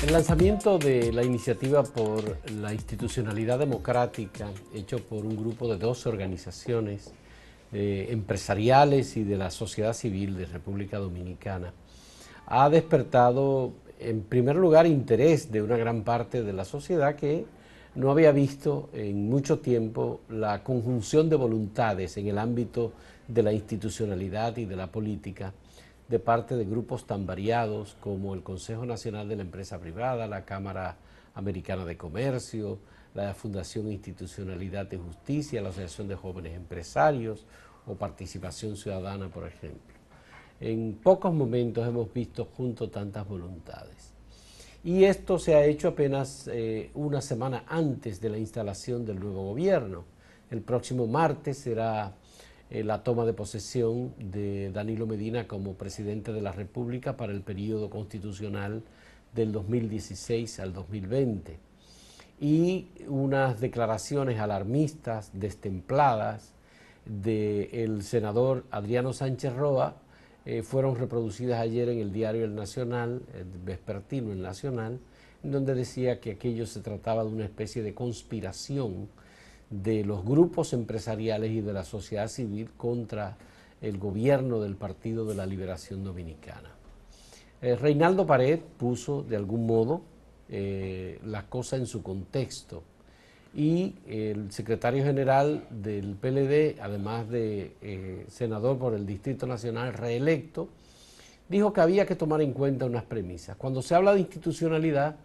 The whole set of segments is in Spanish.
El lanzamiento de la iniciativa por la institucionalidad democrática, hecho por un grupo de 12 organizaciones empresariales y de la sociedad civil de República Dominicana, ha despertado en primer lugar interés de una gran parte de la sociedad que no había visto en mucho tiempo la conjunción de voluntades en el ámbito de la institucionalidad y de la política de parte de grupos tan variados como el Consejo Nacional de la Empresa Privada, la Cámara Americana de Comercio, la Fundación Institucionalidad de Justicia, la Asociación de Jóvenes Empresarios o Participación Ciudadana, por ejemplo. En pocos momentos hemos visto junto tantas voluntades. Y esto se ha hecho apenas una semana antes de la instalación del nuevo gobierno. El próximo martes será la toma de posesión de Danilo Medina como presidente de la República para el periodo constitucional del 2016 al 2020. Y unas declaraciones alarmistas, destempladas, del senador Adriano Sánchez Roa fueron reproducidas ayer en el diario El Nacional, el vespertino El Nacional, en donde decía que aquello se trataba de una especie de conspiración de los grupos empresariales y de la sociedad civil contra el gobierno del Partido de la Liberación Dominicana. Reinaldo Pared puso de algún modo la cosa en su contexto y el secretario general del PLD, además de senador por el Distrito Nacional reelecto, dijo que había que tomar en cuenta unas premisas. Cuando se habla de institucionalidad,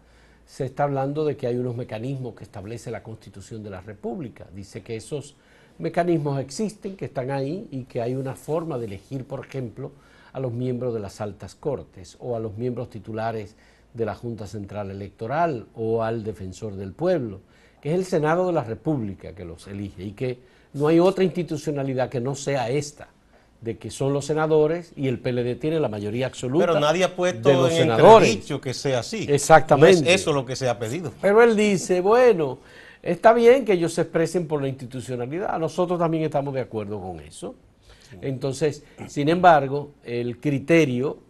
se está hablando de que hay unos mecanismos que establece la Constitución de la República. Dice que esos mecanismos existen, que están ahí y que hay una forma de elegir, por ejemplo, a los miembros de las altas cortes o a los miembros titulares de la Junta Central Electoral o al defensor del pueblo, que es el Senado de la República que los elige y que no hay otra institucionalidad que no sea esta, de que son los senadores y el PLD tiene la mayoría absoluta. Pero nadie ha puesto de los en senadores. entredicho que sea así. Exactamente. No es eso lo que se ha pedido. Pero él dice, bueno, está bien que ellos se expresen por la institucionalidad, nosotros también estamos de acuerdo con eso. Entonces, sin embargo, el criterio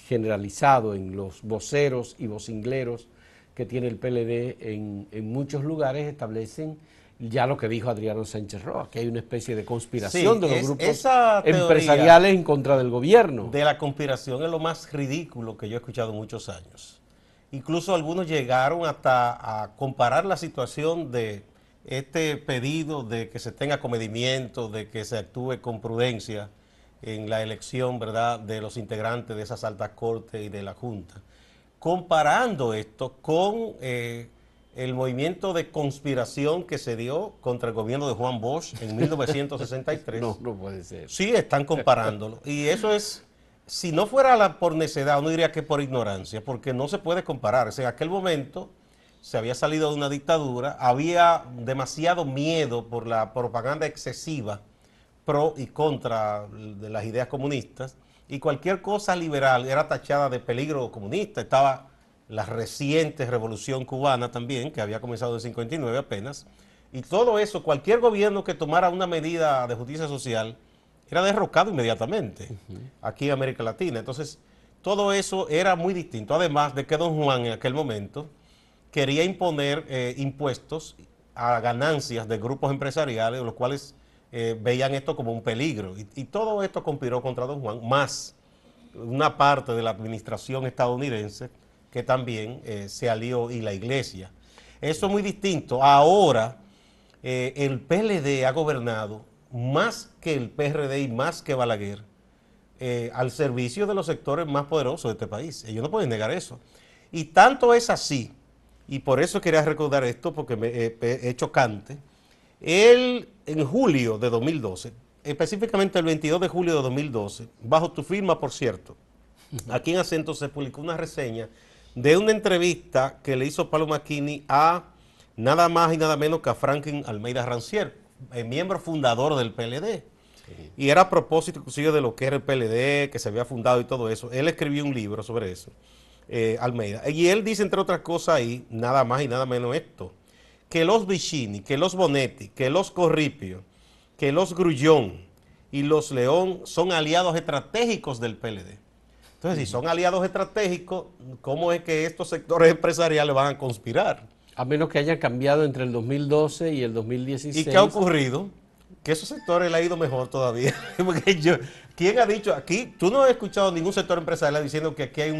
generalizado en los voceros y vocingleros que tiene el PLD en muchos lugares establecen ya lo que dijo Adriano Sánchez Roa, que hay una especie de conspiración de los grupos empresariales en contra del gobierno. De la conspiración es lo más ridículo que yo he escuchado en muchos años. Incluso algunos llegaron hasta a comparar la situación de este pedido de que se tenga comedimiento, de que se actúe con prudencia en la elección, ¿verdad?, de los integrantes de esas altas cortes y de la Junta, comparando esto con el movimiento de conspiración que se dio contra el gobierno de Juan Bosch en 1963. No puede ser. Sí, están comparándolo. Y eso es, si no fuera por necedad, uno diría que por ignorancia, porque no se puede comparar. O sea, en aquel momento se había salido de una dictadura, había demasiado miedo por la propaganda excesiva pro y contra de las ideas comunistas, y cualquier cosa liberal era tachada de peligro comunista. Estaba la reciente revolución cubana también, que había comenzado en 59 apenas, y todo eso, cualquier gobierno que tomara una medida de justicia social era derrocado inmediatamente aquí en América Latina. Entonces, todo eso era muy distinto, además de que don Juan en aquel momento quería imponer impuestos a ganancias de grupos empresariales, los cuales veían esto como un peligro, y todo esto conspiró contra don Juan, más una parte de la administración estadounidense que también se alió, y la iglesia. Eso es muy distinto. Ahora el PLD ha gobernado más que el PRD y más que Balaguer al servicio de los sectores más poderosos de este país. Ellos no pueden negar eso. Y tanto es así, y por eso quería recordar esto, porque es chocante. Él, en julio de 2012, específicamente el 22 de julio de 2012, bajo tu firma, por cierto, aquí en Acento se publicó una reseña de una entrevista que le hizo Pablo Macchini a nada más y nada menos que a Franklin Almeida Rancière, miembro fundador del PLD. Sí. Y era a propósito inclusive de lo que era el PLD, que se había fundado y todo eso. Él escribió un libro sobre eso, Almeida. Y él dice, entre otras cosas ahí, nada más y nada menos esto, que los Vicini, que los Bonetti, que los Corripio, que los Grullón y los León son aliados estratégicos del PLD. Entonces, si son aliados estratégicos, ¿cómo es que estos sectores empresariales van a conspirar? A menos que haya cambiado entre el 2012 y el 2016. ¿Y qué ha ocurrido? Que esos sectores le ha ido mejor todavía. Porque ¿quién ha dicho aquí? Tú no has escuchado ningún sector empresarial diciendo que aquí hay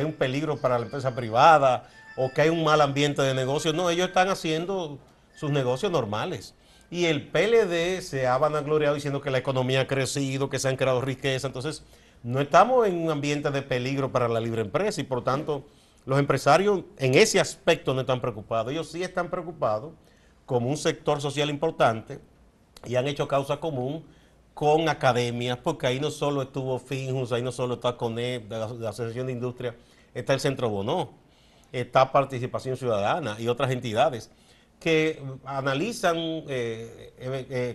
un peligro para la empresa privada o que hay un mal ambiente de negocio. No, ellos están haciendo sus negocios normales. Y el PLD se ha vanagloriado diciendo que la economía ha crecido, que se han creado riqueza. Entonces, no estamos en un ambiente de peligro para la libre empresa y por tanto los empresarios en ese aspecto no están preocupados. Ellos sí están preocupados como un sector social importante y han hecho causa común con academias, porque ahí no solo estuvo Finjus, ahí no solo está CONEP, de la Asociación de Industria, está el Centro Bonó, está Participación Ciudadana y otras entidades que analizan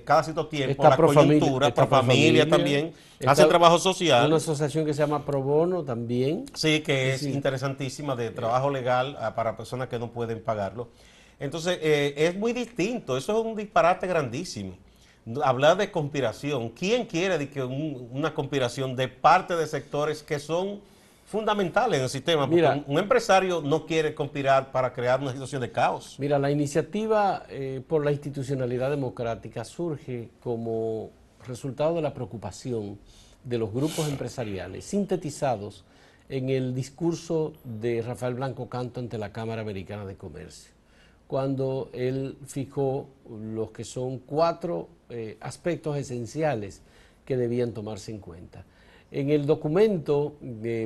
cada cierto tiempo la coyuntura, Profamilia también, hacen trabajo social. Una asociación que se llama Pro Bono también. Sí, que es interesantísima, de trabajo legal para personas que no pueden pagarlo. Entonces, es muy distinto, eso es un disparate grandísimo. Hablar de conspiración, ¿quién quiere de que una conspiración de parte de sectores que son fundamentales en el sistema? Porque mira, un empresario no quiere conspirar para crear una situación de caos. Mira, la iniciativa por la institucionalidad democrática surge como resultado de la preocupación de los grupos empresariales sintetizados en el discurso de Rafael Blanco Canto ante la Cámara Americana de Comercio, cuando él fijó los que son 4 aspectos esenciales que debían tomarse en cuenta. En el documento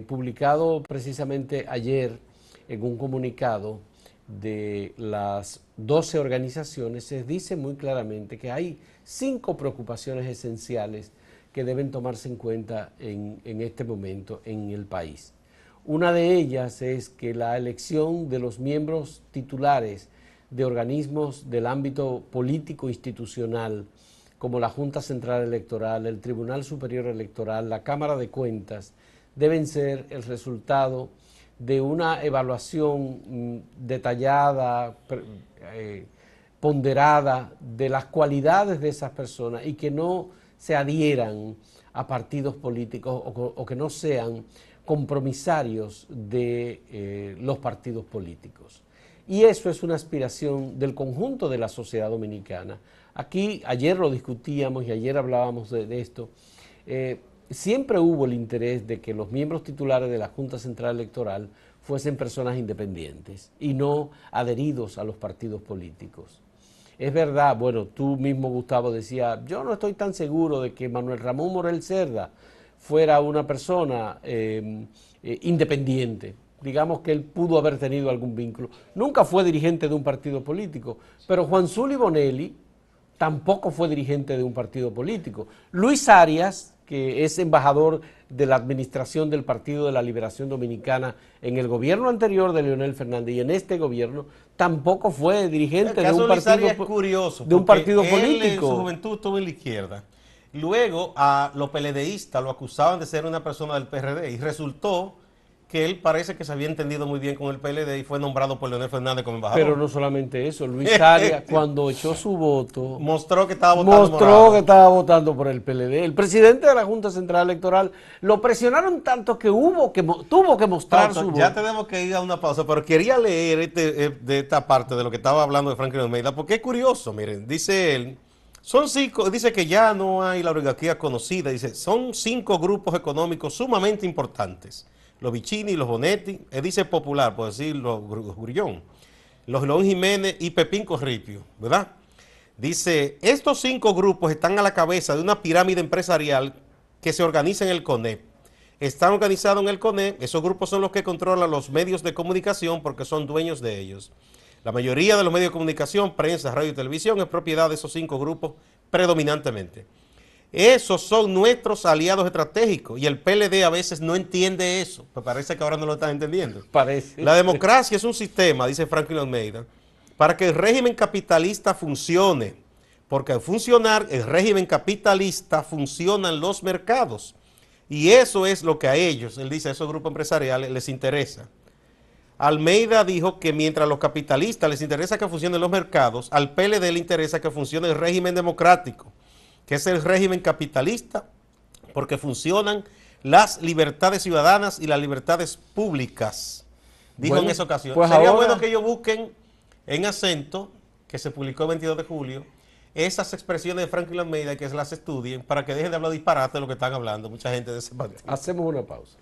publicado precisamente ayer en un comunicado de las 12 organizaciones, se dice muy claramente que hay 5 preocupaciones esenciales que deben tomarse en cuenta en este momento en el país. Una de ellas es que la elección de los miembros titulares de organismos del ámbito político institucional, como la Junta Central Electoral, el Tribunal Superior Electoral, la Cámara de Cuentas, deben ser el resultado de una evaluación detallada, ponderada de las cualidades de esas personas y que no se adhieran a partidos políticos o que no sean compromisarios de los partidos políticos. Y eso es una aspiración del conjunto de la sociedad dominicana. Aquí, ayer lo discutíamos y ayer hablábamos de esto. Siempre hubo el interés de que los miembros titulares de la Junta Central Electoral fuesen personas independientes y no adheridos a los partidos políticos. Es verdad, bueno, tú mismo, Gustavo, decía, yo no estoy tan seguro de que Manuel Ramón Morel Cerda fuera una persona independiente. Digamos que él pudo haber tenido algún vínculo. Nunca fue dirigente de un partido político, pero Juan Zuli Bonelli tampoco fue dirigente de un partido político. Luis Arias, que es embajador de la administración del Partido de la Liberación Dominicana en el gobierno anterior de Leonel Fernández y en este gobierno, tampoco fue dirigente de un partido, es curioso, de un partido él político. En su juventud estuvo en la izquierda. Luego a los PLDistas lo acusaban de ser una persona del PRD y resultó que él parece que se había entendido muy bien con el PLD y fue nombrado por Leonel Fernández como embajador. Pero no solamente eso, Luis Arias cuando echó su voto mostró que estaba votando por el PLD. El presidente de la Junta Central Electoral lo presionaron tanto que tuvo que mostrar su voto. Ya tenemos que ir a una pausa, pero quería leer de esta parte de lo que estaba hablando de Franklin Almeida, porque es curioso, miren, dice él, son 5, dice que ya no hay la oligarquía conocida, dice, son 5 grupos económicos sumamente importantes. Los Vicini, los Bonetti, dice Popular, por decir los Grullón, los León Jiménez y Pepín Corripio, ¿verdad? Dice, estos 5 grupos están a la cabeza de una pirámide empresarial que se organiza en el CONEP. Están organizados en el CONEP, esos grupos son los que controlan los medios de comunicación porque son dueños de ellos. La mayoría de los medios de comunicación, prensa, radio y televisión, es propiedad de esos 5 grupos predominantemente. Esos son nuestros aliados estratégicos y el PLD a veces no entiende eso, pues parece que ahora no lo están entendiendo. Parece. La democracia es un sistema, dice Franklin Almeida, para que el régimen capitalista funcione, porque al funcionar el régimen capitalista funcionan los mercados y eso es lo que a ellos, él dice, a esos grupos empresariales les interesa. Almeida dijo que mientras a los capitalistas les interesa que funcionen los mercados, al PLD le interesa que funcione el régimen democrático, que es el régimen capitalista, porque funcionan las libertades ciudadanas y las libertades públicas. Dijo Bueno, en esa ocasión. pues Sería ahora, bueno que ellos busquen en Acento, que se publicó el 22 de julio, esas expresiones de Franklin Almeida y que se las estudien para que dejen de hablar disparate de lo que están hablando mucha gente de ese partido. hacemos una pausa.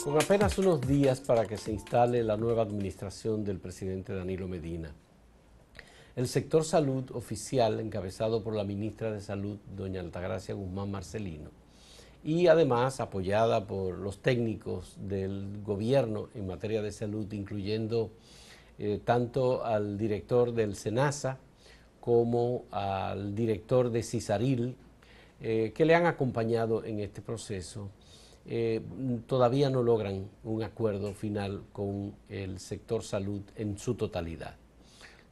Con apenas unos días para que se instale la nueva administración del presidente Danilo Medina, el sector salud oficial, encabezado por la ministra de Salud, doña Altagracia Guzmán Marcelino, y además apoyada por los técnicos del gobierno en materia de salud, incluyendo tanto al director del SENASA como al director de CISARIL, que le han acompañado en este proceso, todavía no logran un acuerdo final con el sector salud en su totalidad.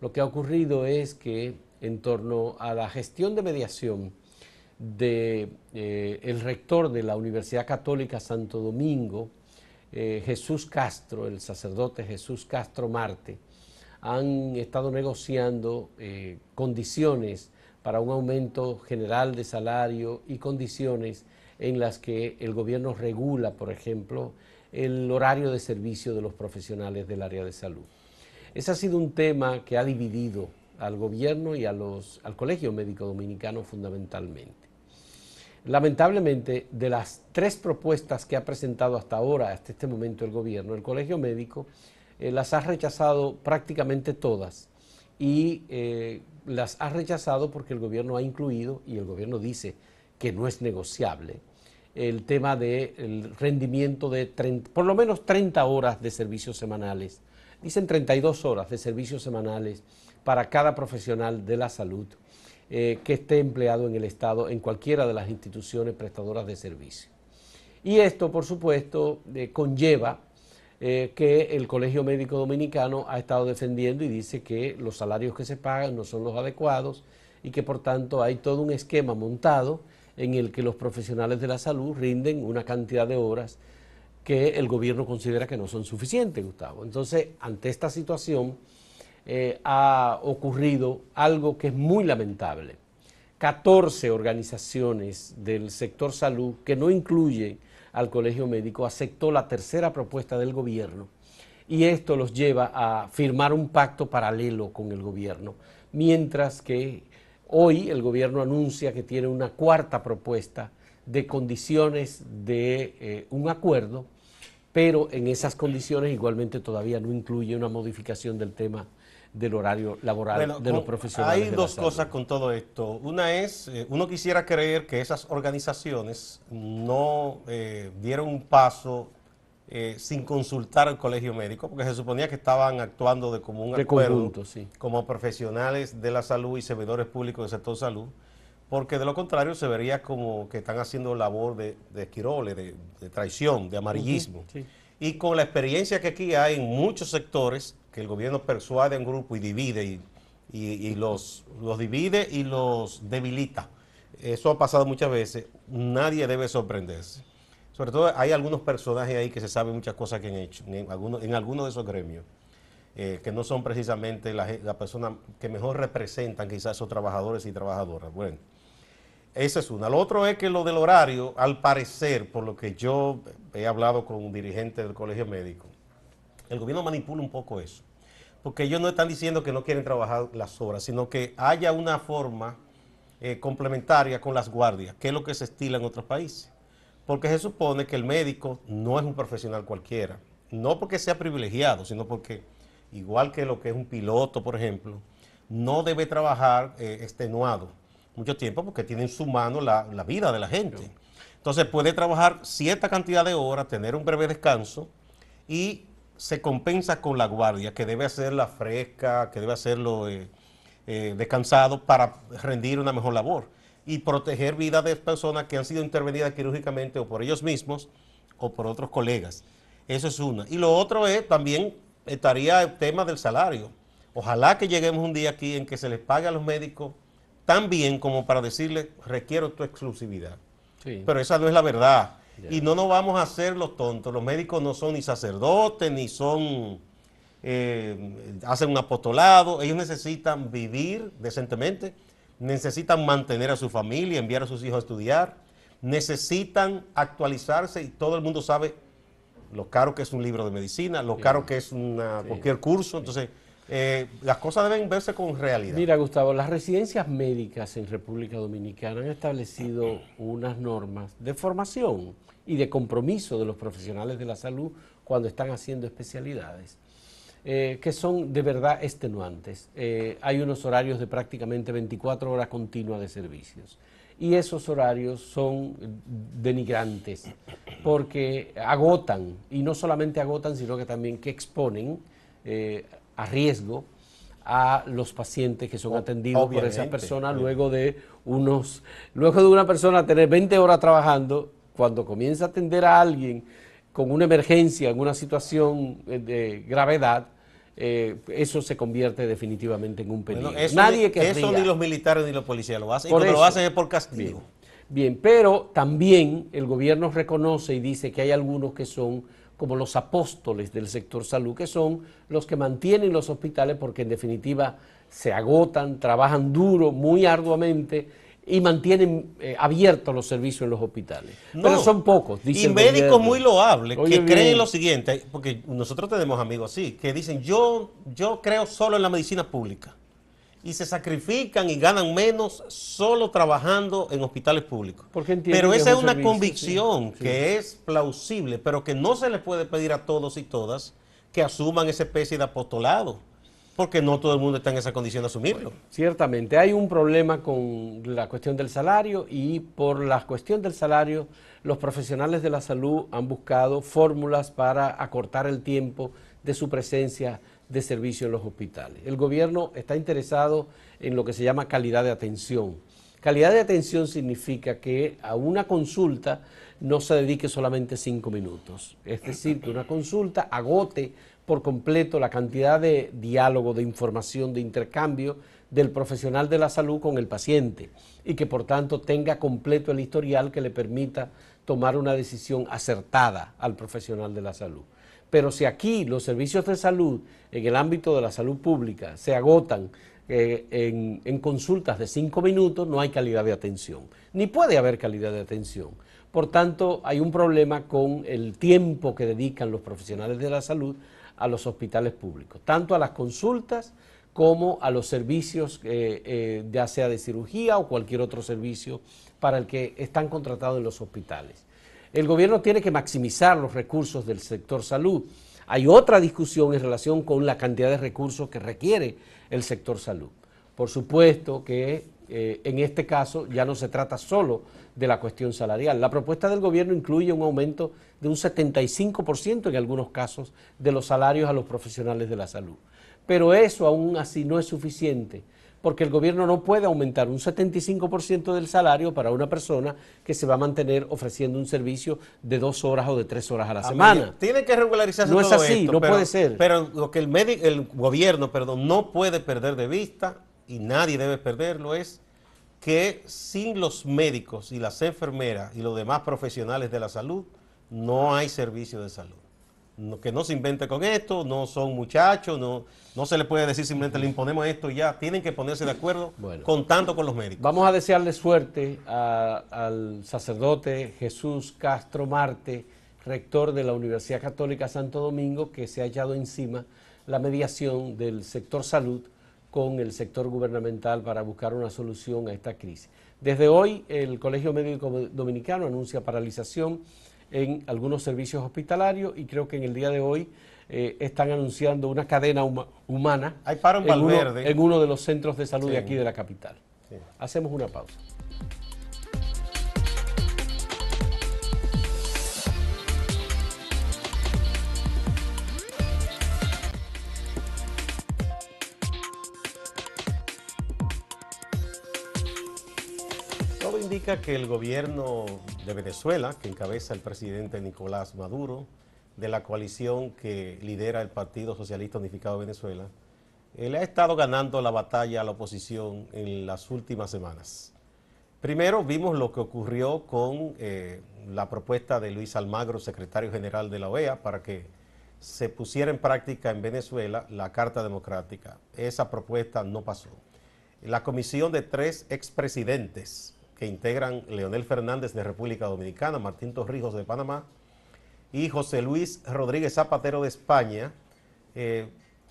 Lo que ha ocurrido es que en torno a la gestión de mediación de el rector de la Universidad Católica Santo Domingo, Jesús Castro, el sacerdote Jesús Castro Marte, han estado negociando condiciones para un aumento general de salario y condiciones en las que el gobierno regula, por ejemplo, el horario de servicio de los profesionales del área de salud. Ese ha sido un tema que ha dividido al gobierno y al Colegio Médico Dominicano fundamentalmente. Lamentablemente, de las 3 propuestas que ha presentado hasta ahora, hasta este momento el gobierno, el Colegio Médico las ha rechazado prácticamente todas y las ha rechazado porque el gobierno ha incluido, y el gobierno dice que no es negociable, el tema del rendimiento de por lo menos 30 horas de servicios semanales, dicen 32 horas de servicios semanales para cada profesional de la salud que esté empleado en el Estado en cualquiera de las instituciones prestadoras de servicio. Y esto, por supuesto, conlleva que el Colegio Médico Dominicano ha estado defendiendo y dice que los salarios que se pagan no son los adecuados y que por tanto hay todo un esquema montado en el que los profesionales de la salud rinden una cantidad de horas que el gobierno considera que no son suficientes, Gustavo. Entonces, ante esta situación ha ocurrido algo que es muy lamentable. 14 organizaciones del sector salud, que no incluyen al Colegio Médico, aceptó la tercera propuesta del gobierno y esto los lleva a firmar un pacto paralelo con el gobierno, mientras que hoy el gobierno anuncia que tiene una cuarta propuesta de condiciones de un acuerdo, pero en esas condiciones igualmente todavía no incluye una modificación del tema del horario laboral de los profesionales. Hay dos cosas con todo esto. Una es, uno quisiera creer que esas organizaciones no dieron un paso sin consultar al Colegio Médico, porque se suponía que estaban actuando como un acuerdo, conjunto, sí, como profesionales de la salud y servidores públicos del sector salud, porque de lo contrario se vería como que están haciendo labor de esquiroles, de traición, de amarillismo. Sí. Y con la experiencia que aquí hay en muchos sectores, que el gobierno persuade a un grupo y divide, y los divide y los debilita. Eso ha pasado muchas veces, nadie debe sorprenderse. Sobre todo hay algunos personajes ahí que se saben muchas cosas que han hecho en algunos de esos gremios, que no son precisamente la persona que mejor representan quizás esos trabajadores y trabajadoras. Bueno, esa es una. Lo otro es que lo del horario, al parecer, por lo que yo he hablado con un dirigente del Colegio Médico, el gobierno manipula un poco eso, porque ellos no están diciendo que no quieren trabajar las horas, sino que haya una forma complementaria con las guardias, que es lo que se estila en otros países. Porque se supone que el médico no es un profesional cualquiera, no porque sea privilegiado, sino porque, igual que lo que es un piloto, por ejemplo, no debe trabajar extenuado mucho tiempo porque tiene en su mano la vida de la gente. Entonces puede trabajar cierta cantidad de horas, tener un breve descanso y se compensa con la guardia, que debe hacerla fresca, que debe hacerlo descansado para rendir una mejor labor y proteger vidas de personas que han sido intervenidas quirúrgicamente o por ellos mismos o por otros colegas. Eso es una. Y lo otro es, también estaría el tema del salario. Ojalá que lleguemos un día aquí en que se les pague a los médicos tan bien como para decirles, requiero tu exclusividad. Sí. Pero esa no es la verdad. Y no nos vamos a hacer los tontos. Los médicos no son ni sacerdotes, ni son, hacen un apostolado. Ellos necesitan vivir decentemente, necesitan mantener a su familia, enviar a sus hijos a estudiar, necesitan actualizarse y todo el mundo sabe lo caro que es un libro de medicina, lo caro que es cualquier curso. Entonces, las cosas deben verse con realidad. Mira, Gustavo, las residencias médicas en República Dominicana han establecido unas normas de formación y de compromiso de los profesionales de la salud cuando están haciendo especialidades, que son de verdad extenuantes. Hay unos horarios de prácticamente 24 horas continuas de servicios. Y esos horarios son denigrantes porque agotan, y no solamente agotan, sino que también que exponen a riesgo a los pacientes que son atendidos por esas personas luego de una persona tener 20 horas trabajando, cuando comienza a atender a alguien con una emergencia, en una situación de gravedad, eso se convierte definitivamente en un peligro. Bueno, eso ni los militares ni los policías lo hacen, y cuando lo hacen es por castigo. Bien, pero también el gobierno reconoce y dice que hay algunos que son como los apóstoles del sector salud, que son los que mantienen los hospitales porque en definitiva se agotan, trabajan duro, muy arduamente y mantienen abiertos los servicios en los hospitales. No, pero son pocos, dice. Y médicos muy loables que creen lo siguiente, porque nosotros tenemos amigos así, que dicen yo creo solo en la medicina pública. Y se sacrifican y ganan menos solo trabajando en hospitales públicos. Pero esa es una convicción que es plausible, pero que no se le puede pedir a todos y todas que asuman esa especie de apostolado, porque no todo el mundo está en esa condición de asumirlo. Bueno, ciertamente, hay un problema con la cuestión del salario y por la cuestión del salario, los profesionales de la salud han buscado fórmulas para acortar el tiempo de su presencia de servicio en los hospitales. El gobierno está interesado en lo que se llama calidad de atención. Calidad de atención significa que a una consulta no se dedique solamente 5 minutos. Es decir, que una consulta agote por completo la cantidad de diálogo, de información, de intercambio del profesional de la salud con el paciente y que por tanto tenga completo el historial que le permita tomar una decisión acertada al profesional de la salud. Pero si aquí los servicios de salud en el ámbito de la salud pública se agotan en consultas de 5 minutos, no hay calidad de atención, ni puede haber calidad de atención. Por tanto, hay un problema con el tiempo que dedican los profesionales de la salud a los hospitales públicos, tanto a las consultas como a los servicios, ya sea de cirugía o cualquier otro servicio para el que están contratados en los hospitales. El gobierno tiene que maximizar los recursos del sector salud. Hay otra discusión en relación con la cantidad de recursos que requiere el sector salud. Por supuesto que en este caso ya no se trata solo de la cuestión salarial. La propuesta del gobierno incluye un aumento de un 75% en algunos casos de los salarios a los profesionales de la salud. Pero eso aún así no es suficiente, porque el gobierno no puede aumentar un 75% del salario para una persona que se va a mantener ofreciendo un servicio de 2 horas o de 3 horas a la semana. Tiene que regularizarse todo esto. No es así, no puede ser. Pero lo que el gobierno no puede perder de vista, y nadie debe perderlo, es que sin los médicos y las enfermeras y los demás profesionales de la salud, no hay servicio de salud. Que no se invente con esto, no son muchachos, no se le puede decir simplemente le imponemos esto y ya, tienen que ponerse de acuerdo contando con los médicos. Vamos a desearle suerte al sacerdote Jesús Castro Marte, rector de la Universidad Católica Santo Domingo, que se ha echado encima la mediación del sector salud con el sector gubernamental para buscar una solución a esta crisis. Desde hoy el Colegio Médico Dominicano anuncia paralización en algunos servicios hospitalarios y creo que en el día de hoy están anunciando una cadena humana. Hay paro en Valverde. En uno de los centros de salud de aquí de la capital. Sí. Hacemos una pausa. Todo indica que el gobierno de Venezuela, que encabeza el presidente Nicolás Maduro, de la coalición que lidera el Partido Socialista Unificado de Venezuela, le ha estado ganando la batalla a la oposición en las últimas semanas. Primero vimos lo que ocurrió con la propuesta de Luis Almagro, secretario general de la OEA, para que se pusiera en práctica en Venezuela la Carta Democrática. Esa propuesta no pasó. La comisión de 3 expresidentes que integran Leonel Fernández de República Dominicana, Martín Torrijos de Panamá y José Luis Rodríguez Zapatero de España,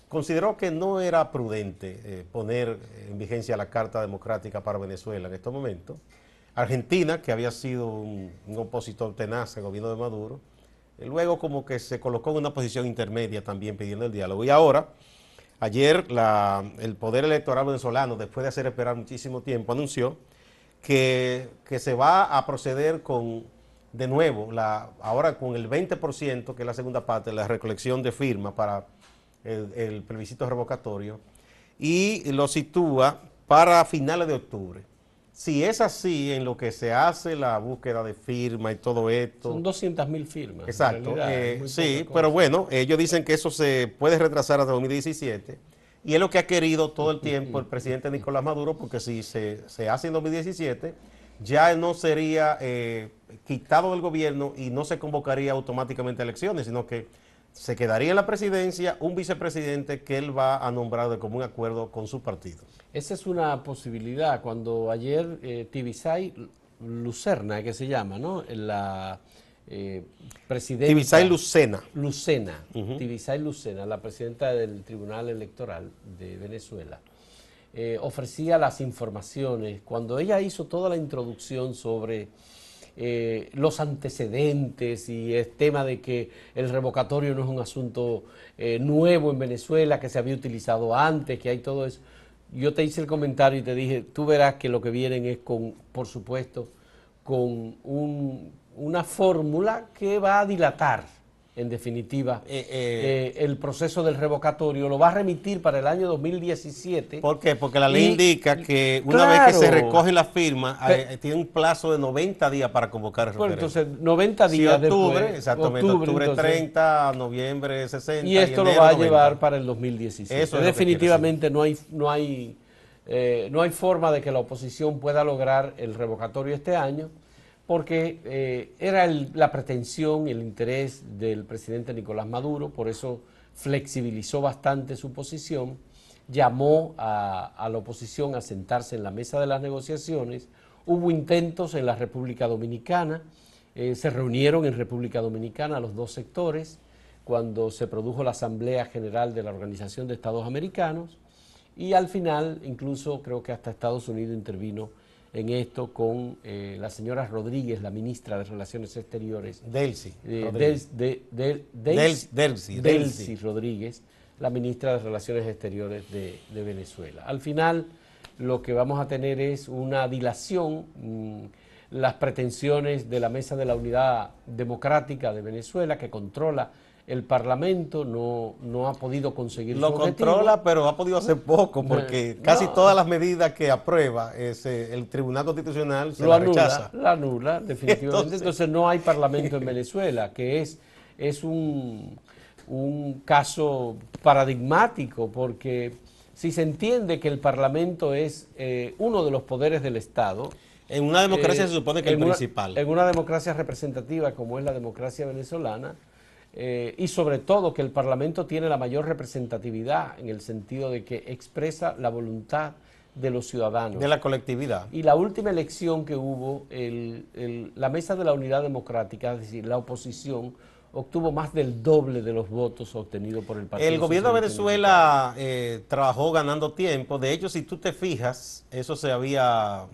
consideró que no era prudente poner en vigencia la Carta Democrática para Venezuela en estos momentos. Argentina, que había sido un opositor tenaz al gobierno de Maduro, luego como que se colocó en una posición intermedia también pidiendo el diálogo. Y ahora, ayer el Poder Electoral venezolano, después de hacer esperar muchísimo tiempo, anunció que se va a proceder de nuevo, ahora con el 20%, que es la segunda parte, la recolección de firmas para el plebiscito revocatorio, y lo sitúa para finales de octubre. Si es así, en lo que se hace la búsqueda de firmas y todo esto... Son 200.000 firmas. Exacto, sí, pero bueno, ellos dicen que eso se puede retrasar hasta 2017, y es lo que ha querido todo el tiempo el presidente Nicolás Maduro, porque si se hace en 2017, ya no sería quitado del gobierno y no se convocaría automáticamente a elecciones, sino que se quedaría en la presidencia un vicepresidente que él va a nombrar de común acuerdo con su partido. Esa es una posibilidad. Cuando ayer Tibisay Lucerna, que se llama, ¿no? La presidenta... Tibisay Lucena. Lucena, Tibisay Lucena, la presidenta del Tribunal Electoral de Venezuela, ofrecía las informaciones. Cuando ella hizo toda la introducción sobre los antecedentes y el tema de que el revocatorio no es un asunto nuevo en Venezuela, que se había utilizado antes, que hay todo eso, yo te hice el comentario y te dije, tú verás que lo que vienen es por supuesto, con una fórmula que va a dilatar, en definitiva, el proceso del revocatorio. Lo va a remitir para el año 2017. ¿Por qué? Porque la ley indica que una vez que se recoge la firma, tiene un plazo de 90 días para convocar el referéndum. Bueno, entonces, 90 días octubre, después. exactamente, octubre 30, noviembre 60. Y esto lo va a llevar para el 2017. Eso es definitivamente no hay forma de que la oposición pueda lograr el revocatorio este año, porque era la pretensión y el interés del presidente Nicolás Maduro, por eso flexibilizó bastante su posición, llamó a la oposición a sentarse en la mesa de las negociaciones. Hubo intentos en la República Dominicana, se reunieron en República Dominicana los dos sectores cuando se produjo la Asamblea General de la Organización de Estados Americanos, y al final incluso creo que hasta Estados Unidos intervino en esto con la señora Rodríguez, la ministra de Relaciones Exteriores. Delcy Rodríguez, la ministra de Relaciones Exteriores de Venezuela. Al final lo que vamos a tener es una dilación. Las pretensiones de la Mesa de la Unidad Democrática de Venezuela, que controla el Parlamento, no ha podido conseguir lo su objetivo. Controla, pero ha podido hacer poco, porque casi todas las medidas que aprueba el Tribunal Constitucional se la rechaza. La anula, definitivamente. Entonces no hay Parlamento en Venezuela, que es un caso paradigmático, porque si se entiende que el Parlamento es uno de los poderes del Estado. En una democracia se supone que el principal. En una democracia representativa como es la democracia venezolana, y sobre todo que el Parlamento tiene la mayor representatividad en el sentido de que expresa la voluntad de los ciudadanos. De la colectividad. Y la última elección que hubo, la Mesa de la Unidad Democrática, es decir, la oposición, obtuvo más del doble de los votos obtenidos por el Partido El gobierno de Venezuela trabajó ganando tiempo. De hecho, si tú te fijas, eso se había,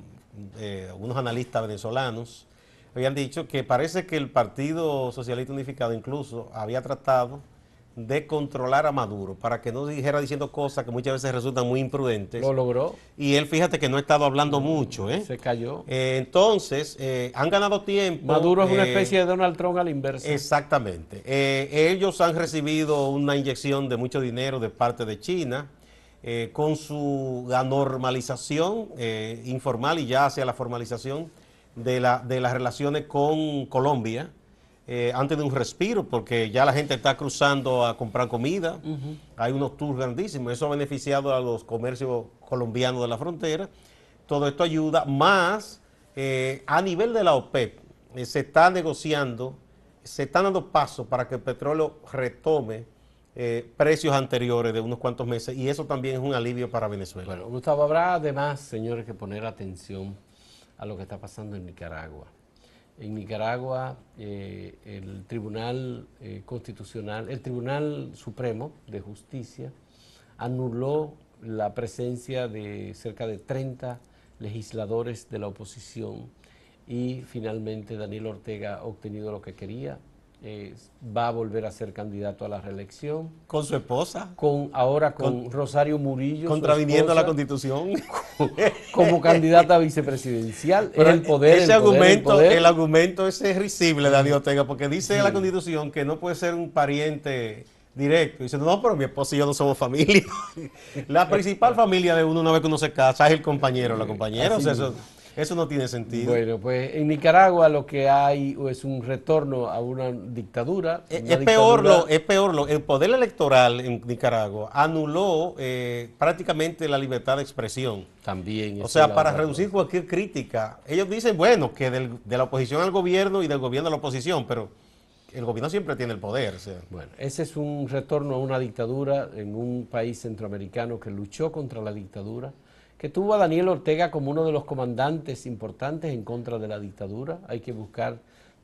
unos analistas venezolanos habían dicho que parece que el Partido Socialista Unificado incluso había tratado de controlar a Maduro para que no dijera diciendo cosas que muchas veces resultan muy imprudentes. Lo logró. Y él, fíjate que no ha estado hablando mucho. Se cayó. Entonces, han ganado tiempo. Maduro es una especie de Donald Trump a la inversa. Exactamente. Ellos han recibido una inyección de mucho dinero de parte de China, con su normalización informal y ya hacia la formalización de las relaciones con Colombia. Han tenido un respiro porque ya la gente está cruzando a comprar comida. Hay unos tours grandísimos. Eso ha beneficiado a los comercios colombianos de la frontera. Todo esto ayuda, más A nivel de la OPEP, se está negociando, se están dando pasos para que el petróleo retome precios anteriores de unos cuantos meses, y eso también es un alivio para Venezuela. Bueno, Gustavo, habrá además, señores, que poner atención a lo que está pasando en Nicaragua. En Nicaragua, el Tribunal Constitucional, el Tribunal Supremo de Justicia anuló la presencia de cerca de 30 legisladores de la oposición y finalmente Daniel Ortega ha obtenido lo que quería. Va a volver a ser candidato a la reelección. Con su esposa. Ahora con Rosario Murillo, contraviniendo la Constitución. Como candidata a vicepresidencial. Pero es el poder, ese el poder, argumento, el poder. El argumento ese es risible, Daniel Ortega, porque dice la Constitución que no puede ser un pariente directo. Dice, no, pero mi esposa y yo no somos familia. La principal familia de uno, una vez que uno se casa, es el compañero, la compañera. O sea, eso no tiene sentido. Bueno, pues en Nicaragua lo que hay es un retorno a una dictadura. Es peor, el poder electoral en Nicaragua anuló prácticamente la libertad de expresión. También. O sea, para reducir cualquier crítica. Ellos dicen, bueno, que de la oposición al gobierno y del gobierno a la oposición, pero el gobierno siempre tiene el poder. O sea. Bueno, ese es un retorno a una dictadura en un país centroamericano que luchó contra la dictadura, que tuvo a Daniel Ortega como uno de los comandantes importantes en contra de la dictadura. Hay que buscar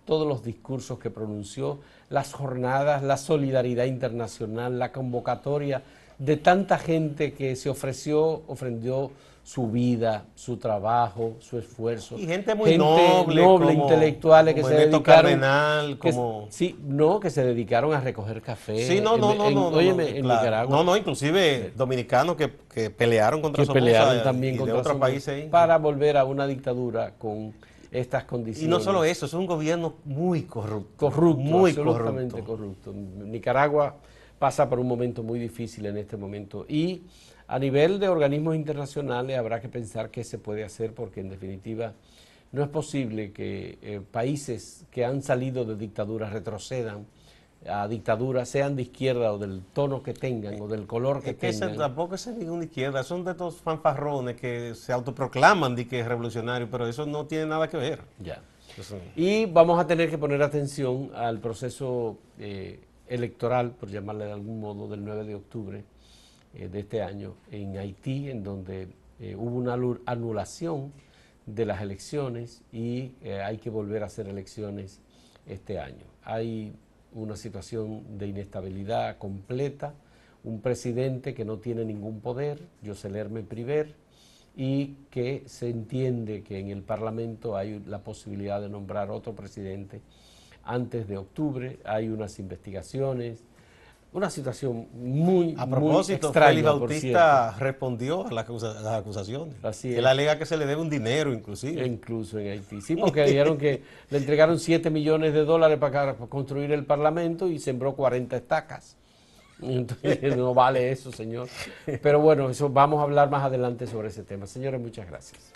todos los discursos que pronunció, las jornadas, la solidaridad internacional, la convocatoria de tanta gente que se ofrendió su vida, su trabajo, su esfuerzo. Y gente muy noble, intelectuales que se dedicaron, Cardenal, que se dedicaron a recoger café. Sí, en Nicaragua. No, inclusive dominicanos que pelearon contra Somoza, pelearon también y contra de otros Somoza, países para volver a una dictadura con estas condiciones. Y no solo eso, es un gobierno muy corrupto. Muy absolutamente corrupto. Nicaragua pasa por un momento muy difícil en este momento, y a nivel de organismos internacionales habrá que pensar qué se puede hacer, porque en definitiva no es posible que países que han salido de dictaduras retrocedan a dictaduras, sean de izquierda o del tono que tengan o del color que tengan. Tampoco es ninguna izquierda, son de estos fanfarrones que se autoproclaman de que es revolucionario, pero eso no tiene nada que ver. Ya. Y vamos a tener que poner atención al proceso electoral, por llamarle de algún modo, del 9 de octubre de este año en Haití, en donde hubo una anulación de las elecciones y hay que volver a hacer elecciones este año. Hay una situación de inestabilidad completa, un presidente que no tiene ningún poder, Jocelerme Priver, y que se entiende que en el Parlamento hay la posibilidad de nombrar otro presidente antes de octubre. Hay unas investigaciones, una situación muy extraña. A propósito, Félix Bautista respondió a las acusaciones. Así es. Él alega que se le debe un dinero, inclusive. Incluso en Haití. Sí, porque dijeron que le entregaron $7 millones para construir el Parlamento y sembró 40 estacas. Entonces, no vale eso, señor. Pero bueno, eso vamos a hablar más adelante sobre ese tema. Señores, muchas gracias.